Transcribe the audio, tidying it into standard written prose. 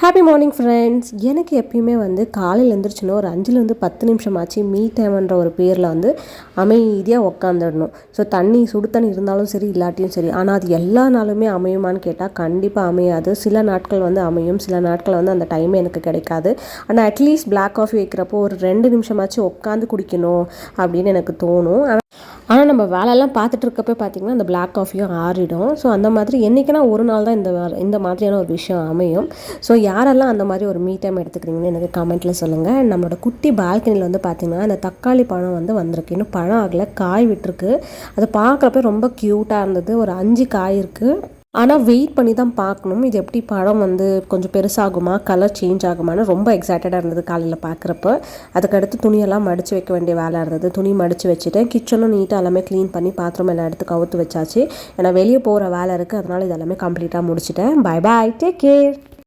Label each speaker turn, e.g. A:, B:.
A: Happy morning friends. எனக்கு எப்பயுமே காலையில் எழுந்திரிச்சினோ ஒரு 5லேருந்து 10 நிமிஷம் ஆச்சு மீ டைம்ன்ற ஒரு பேரில் அமைதியாக உக்காந்துடணும். ஸோ சுடு தண்ணி இருந்தாலும் சரி இல்லாட்டியும் சரி. ஆனால் அது எல்லா நாளுமே அமையுமான்னு கேட்டால் கண்டிப்பாக அமையாது. சில நாட்கள் அமையும், சில நாட்கள் அந்த டைமே எனக்கு கிடைக்காது. ஆனால் அட்லீஸ்ட் பிளாக் காஃபி வைக்கிறப்போ ஒரு 2 நிமிஷமாச்சு உட்காந்து குடிக்கணும் அப்படின்னு எனக்கு தோணும். ஆனால் நம்ம வேலையெல்லாம் பார்த்துட்டு இருக்கப்போ பார்த்திங்கன்னா அந்த பிளாக் காஃபியும் ஆறிடும். ஸோ அந்த மாதிரி என்றைக்குனா ஒரு நாள் தான் இந்த மாதிரியான ஒரு விஷயம் அமையும். ஸோ யாரெல்லாம் அந்த மாதிரி ஒரு மீ டைம் எடுத்துக்கிறீங்கன்னு எனக்கு கமெண்ட்டில் சொல்லுங்கள். நம்மளோட குட்டி பால்கனியில் பார்த்திங்கன்னா இந்த தக்காளி பழம் வந்திருக்கு. இன்னும் பழம் ஆகலை, காய் விட்டுருக்கு. அது பார்க்குறப்ப ரொம்ப க்யூட்டாக இருந்தது. ஒரு 5 காய் இருக்குது. ஆனால் வெயிட் பண்ணி தான் பார்க்கணும், இது எப்படி பழம் கொஞ்சம் பெருசாகுமா, கலர் சேஞ்ச் ஆகுமான்னு ரொம்ப எக்ஸைட்டடாக இருந்தது காலையில் பார்க்குறப்ப. அதுக்கடுத்து துணியெல்லாம் மடித்து வைக்க வேண்டிய வேலை இருந்தது. துணி மடித்து வச்சுட்டேன். கிச்சனும் நீட்டாக எல்லாமே க்ளீன் பண்ணி பாத்திரம் எல்லாம் எடுத்து கவுத்து வச்சாச்சு. ஏன்னா வெளியே போகிற வேலை இருக்குது, அதனால் இதெல்லாமே கம்ப்ளீட்டாக முடிச்சிட்டேன். Bye bye, take care.